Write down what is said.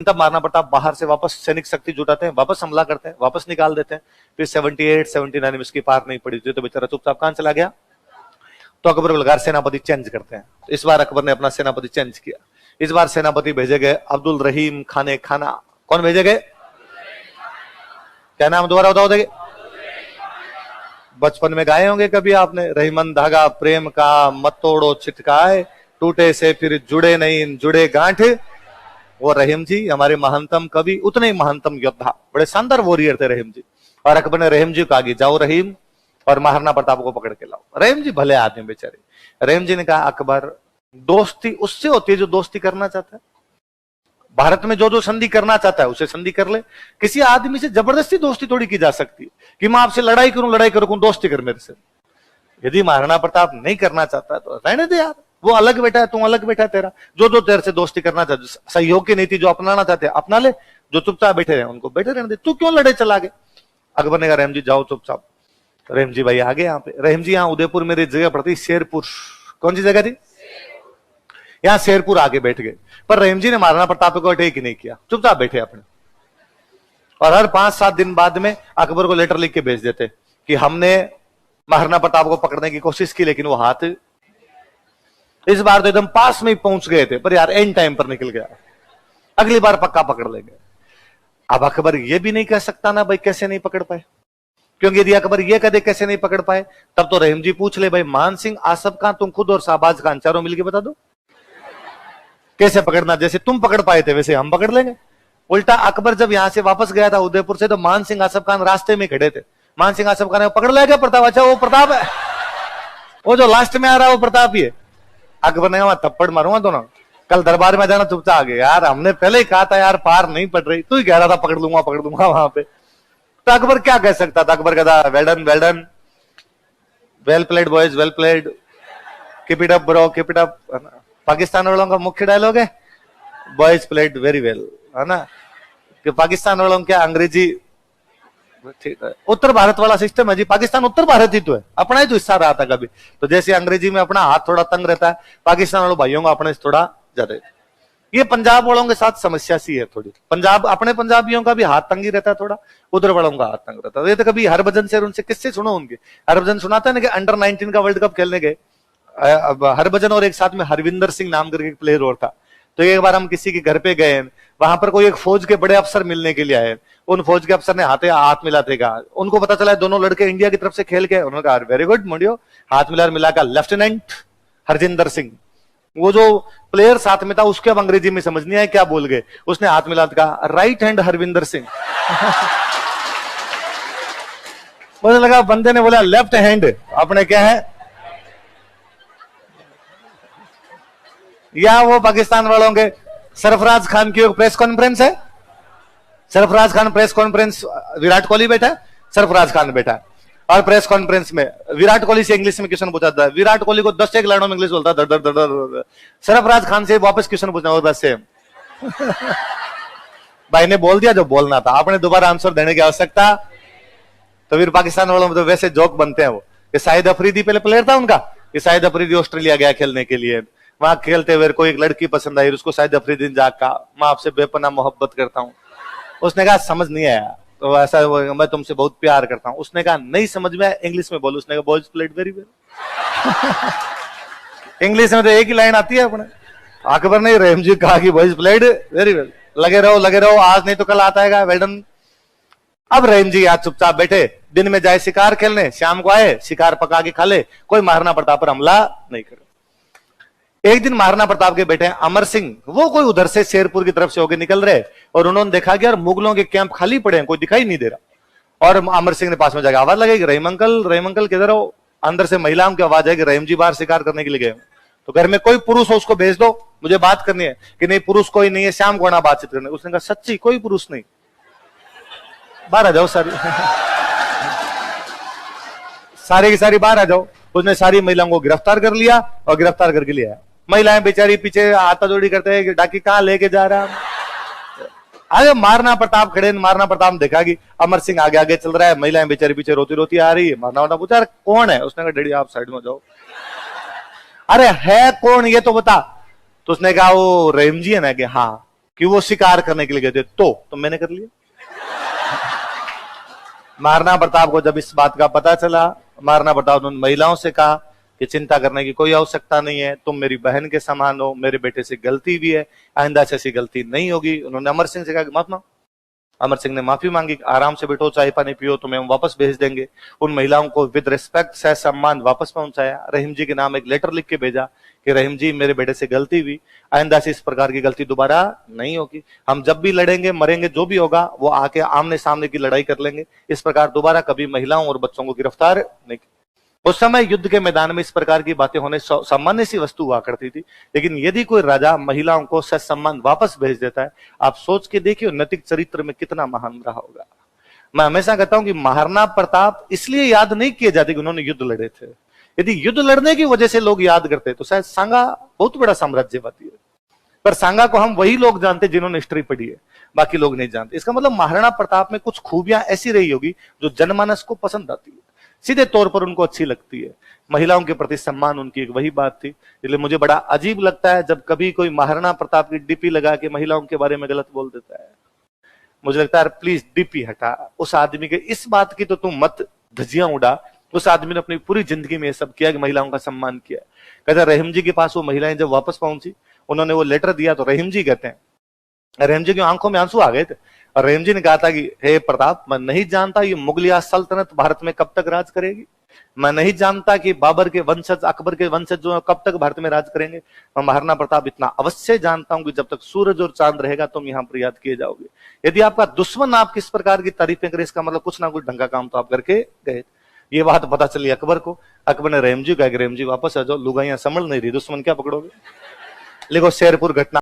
तब महाराणा प्रताप बाहर से वापस सैनिक शक्ति जुटाते हैं, वापस हमला करते हैं, वापस निकाल देते हैं। फिर 78, 79 में इसकी पार नहीं पड़ी थी तो बेचारा चुपचाप कहां चला गया। तो अकबर बलगार सेनापति चेंज करते हैं। इस बार अकबर ने अपना सेनापति चेंज किया। इस बार सेनापति भेजे गए अब्दुल रहीम खाने खाना। कौन भेजे गए? क्या नाम दोबारा बताओ देंगे? बचपन में गाए होंगे कभी आपने, रहीमन धागा प्रेम का मत तोड़ो छिटकाए, टूटे से फिर जुड़े नहीं जुड़े गांठ। वो रहीम जी हमारे महानतम कवि, उतने ही महानतम योद्धा, बड़े शानदार वॉरियर थे रहीम जी। और अकबर ने रहीम जी को आगे, जाओ रहीम और महाराणा प्रताप को पकड़ के लाओ। रहीम जी भले आदमी बेचारे। रहीम जी ने कहा अकबर, दोस्ती उससे होती है जो दोस्ती करना चाहता है। भारत में जो जो संधि करना चाहता है उसे संधि कर ले। किसी आदमी से जबरदस्ती दोस्ती थोड़ी की जा सकती है कि मैं आपसे लड़ाई करूं दोस्ती कर मेरे से। यदि महाराणा प्रताप नहीं करना चाहता है तो रहने दे यार, वो अलग बैठा है, तू अलग बैठा है, तेरा जो तेरे से दोस्ती करना चाहते, सहयोग की नीति जो अपनाना चाहते हैं अपना ले, जो चुपचाप बैठे रहे उनको बैठे रहने दे, तू क्यों लड़े चला गए। अकबर ने कहा रहीम जी जाओ चुपचाप। रहीम जी भाई आगे यहाँ पे, रहीम जी यहाँ उदयपुर मेरी जगह पड़ती शेरपुर। कौन सी जगह थी? यहाँ शेरपुर आके बैठ गए। पर रहीम जी ने महाराणा प्रताप को अटैक ही नहीं किया, चुपचाप बैठे अपने। और हर 5-7 दिन बाद में अकबर को लेटर लिख के भेज देते कि हमने महाराणा प्रताप को पकड़ने की कोशिश की लेकिन वो हाथ, इस बार तो एकदम पास में ही पहुंच गए थे पर यार एंड टाइम पर निकल गया, अगली बार पक्का पकड़ लेंगे। अब अकबर ये भी नहीं कह सकता ना भाई कैसे नहीं पकड़ पाए, क्योंकि यदि अकबर ये कदे कैसे नहीं पकड़ पाए तब तो रहीम जी पूछ ले भाई मान सिंह आसफ खान तुम खुद और शाहबाज खान चारों मिलके बता दो कैसे पकड़ना, जैसे तुम पकड़ पाए थे वैसे हम पकड़ लेंगे। उल्टा अकबर जब यहां से वापस गया था उदयपुर से तो मान सिंह आसफ खान रास्ते में खड़े थे। मान सिंह आसफ खान ने पकड़ लिया क्या प्रताप? अच्छा वो प्रताप है, वो जो लास्ट में आ रहा है वो प्रताप ही है। अकबर ने थप्पड़ मारूंगा दोनों, कल दरबार में जाना चुपचाप आ गए यार, हमने पहले ही कहा था यार पार नहीं पड़ रही, तू ही कह रहा था पकड़ लूंगा वहां पे। तो अकबर क्या कह सकता था? अकबर कहता well done, well played boys, well played, keep it up bro, keep it up. Pakistan वालों का मुख्य डायलॉग है बॉयज प्लेड वेरी वेल, है ना, कि पाकिस्तान वालों क्या अंग्रेजी ठीक है, उत्तर भारत वाला सिस्टम है जी, पाकिस्तान उत्तर भारत ही तो है, अपना ही तो हिस्सा रहा था कभी। तो जैसे अंग्रेजी में अपना हाथ थोड़ा तंग रहता है, पाकिस्तान वालों भाइयों का अपने से थोड़ा ज्यादा। ये पंजाब वालों के साथ समस्या सी है थोड़ी, पंजाब अपने पंजाबियों का भी हाथ तंगी रहता है थोड़ा, उधर वालों का हाथ तंग रहता है। ये तो कभी हरभजन से उनसे किससे सुनो उनके, हरभजन सुनाता है ना कि अंडर 19 का वर्ल्ड कप खेलने गए हरभजन और एक साथ में हरविंदर सिंह नाम करके एक प्लेयर और था। तो एक बार हम किसी के घर पे गए, वहां पर कोई एक फौज के बड़े अफसर मिलने के लिए आए। उन फौज के अफसर ने हाथ मिलाते कहा, उनको पता चला दोनों लड़के इंडिया की तरफ से खेल के, उन्होंने कहा वेरी गुड मुंडियो, हाथ मिलाकर लेफ्टिनेंट हरजिंदर सिंह। वो जो प्लेयर साथ में था उसके अब अंग्रेजी में समझ नहीं आया क्या बोल गए, उसने हाथ मिलाकर कहा राइट हैंड हरविंदर सिंह। मुझे लगा बंदे ने बोला लेफ्ट हैंड, अपने क्या है। या वो पाकिस्तान वालों के सरफराज खान की प्रेस कॉन्फ्रेंस है, सरफराज खान प्रेस कॉन्फ्रेंस, विराट कोहली बैठा है, सरफराज खान बैठा है, और प्रेस कॉन्फ्रेंस में विराट कोहली से इंग्लिश में क्वेश्चन पूछा था, विराट कोहली को 10 एक लाइनों में इंग्लिश बोलता दर दर दर दर, सरफराज खान से वापस क्वेश्चन पूछना होता सेम। भाई ने बोल दिया जो बोलना था, आपने दोबारा आंसर देने की आवश्यकता। तो फिर पाकिस्तान वालों में तो वैसे जोक बनते हैं वो, कि शाहिद अफरीदी पहले प्लेयर था उनका, कि शाहिद अफरीदी ऑस्ट्रेलिया गया खेलने के लिए, वहां खेलते हुए कोई एक लड़की पसंद आई, उसको शाहिद अफरीदी ने जाकर मैं आपसे बेपनाह मोहब्बत करता हूं। उसने कहा समझ नहीं आया, तो ऐसा मैं तुमसे बहुत प्यार करता हूं। उसने कहा नहीं समझ में आया, इंग्लिश में बोलो। उसने कहा boys played very well. English में तो एक ही लाइन आती है अपने। अकबर ने रहीम जी कहा कि बॉयज प्लेड वेरी वेल, लगे रहो, आज नहीं तो कल आता है वेल डन। अब रहीम जी आज चुपचाप बैठे, दिन में जाए शिकार खेलने, शाम को आए शिकार पका के खा ले, कोई महाराणा प्रताप पर हमला नहीं करे। एक दिन महाराणा प्रताप के बेटे अमर सिंह, वो कोई उधर से शेरपुर की तरफ से होके निकल रहे, और उन्होंने देखा कि यार मुगलों के कैंप खाली पड़े हैं, कोई दिखाई नहीं दे रहा। और अमर सिंह ने पास में जाकर आवाज लगाई रहीम अंकल किधर हो। अंदर से महिलाओं की आवाज है कि रहीम जी बाहर शिकार करने के लिए गए। तो घर में कोई पुरुष हो उसको भेज दो, मुझे बात करनी है। कि नहीं पुरुष कोई नहीं है, शाम को आना बातचीत करने। उसने कहा सच्ची कोई पुरुष नहीं, बाहर आ जाओ सारी सारी की सारी बाहर आ जाओ। उसने सारी महिलाओं को गिरफ्तार कर लिया और गिरफ्तार करके लिया। महिलाएं बेचारी पीछे हाथा जोड़ी करते हैं कि डाकी कहां लेके जा रहा है। आगे महाराणा प्रताप खड़े, महाराणा प्रताप देखा कि अमर सिंह आगे आगे चल रहा है, महिलाएं बेचारी पीछे रोती रोती आ रही है। महाराणा पूछा कौन है। उसने कहा डैडी आप साइड में जाओ। अरे है कौन ये तो बता। तो उसने कहा वो रहीम जी है ना। कि हाँ। कि वो शिकार करने के लिए गए थे, तो मैंने कर लिया। महाराणा प्रताप को जब इस बात का पता चला, महाराणा प्रताप ने उन महिलाओं से कहा कि चिंता करने की कोई आवश्यकता नहीं है, तुम मेरी बहन के समान हो, मेरे बेटे से गलती भी है, आइंदा से ऐसी गलती नहीं होगी। उन्होंने अमर सिंह से कहा कि माफ मांगो। अमर सिंह ने माफी मांगी, आराम से बैठो, चाय पानी पियो, तुम्हें हम वापस भेज देंगे। उन महिलाओं को विद रिस्पेक्ट सह सम्मान वापस पहुंचाया। रहीम जी के नाम एक लेटर लिख के भेजा कि रहीम जी, मेरे बेटे से गलती हुई, आइंदा से इस प्रकार की गलती दोबारा नहीं होगी। हम जब भी लड़ेंगे मरेंगे, जो भी होगा वो आके आमने सामने की लड़ाई कर लेंगे। इस प्रकार दोबारा कभी महिलाओं और बच्चों को गिरफ्तार नहीं। उस समय युद्ध के मैदान में इस प्रकार की बातें होने सामान्य सी वस्तु हुआ करती थी, लेकिन यदि कोई राजा महिलाओं को सम्मान वापस भेज देता है, आप सोच के देखिए नैतिक चरित्र में कितना महान रहा होगा। मैं हमेशा कहता हूं कि महाराणा प्रताप इसलिए याद नहीं किए जाते कि उन्होंने युद्ध लड़े थे। यदि युद्ध लड़ने की वजह से लोग याद करते तो शायद सांगा बहुत बड़ा साम्राज्यवादी है, पर सांगा को हम वही लोग जानते जिन्होंने हिस्ट्री पढ़ी है, बाकी लोग नहीं जानते। इसका मतलब महाराणा प्रताप में कुछ खूबियां ऐसी रही होगी जो जनमानस को पसंद आती है, सीधे तौर पर उनको अच्छी लगती है। महिलाओं के प्रति सम्मान उनकी एक वही बात थी। इसलिए मुझे बड़ा अजीब लगता है जब कभी कोई महाराणा प्रताप की डीपी लगा के महिलाओं के बारे में गलत बोल देता है। मुझे लगता है प्लीज डीपी हटा, उस आदमी के इस बात की तो तुम मत धज्जियां उड़ा। उस आदमी ने अपनी पूरी जिंदगी में ये सब किया कि महिलाओं का सम्मान किया। कहता रहीम जी के पास वो महिलाएं जब वापस पहुंची, उन्होंने वो लेटर दिया तो रहीम जी कहते हैं, रहीम जी की आंखों में आंसू आ गए थे और रहीम जी ने कहा था कि हे प्रताप, मैं नहीं जानता ये मुगलिया सल्तनत भारत में कब तक राज करेगी। मैं नहीं जानता कि बाबर के वंशज, अकबर के वंशज जो है कब तक भारत में राज करेंगे। मैं महाराणा प्रताप इतना अवश्य जानता हूं कि जब तक सूरज और चांद रहेगा तुम यहाँ पर याद किए जाओगे। यदि आपका दुश्मन आप किस प्रकार की तारीफें करे, इसका मतलब कुछ ना कुछ ढंग का काम तो आप करके गए। ये बात पता चली अकबर को। अकबर ने रहीम जी कहा कि रहीम जी वापस आ जाओ, लुगाइयां संभल नहीं रही, दुश्मन क्या पकड़ोगे। लिखो शेरपुर घटना।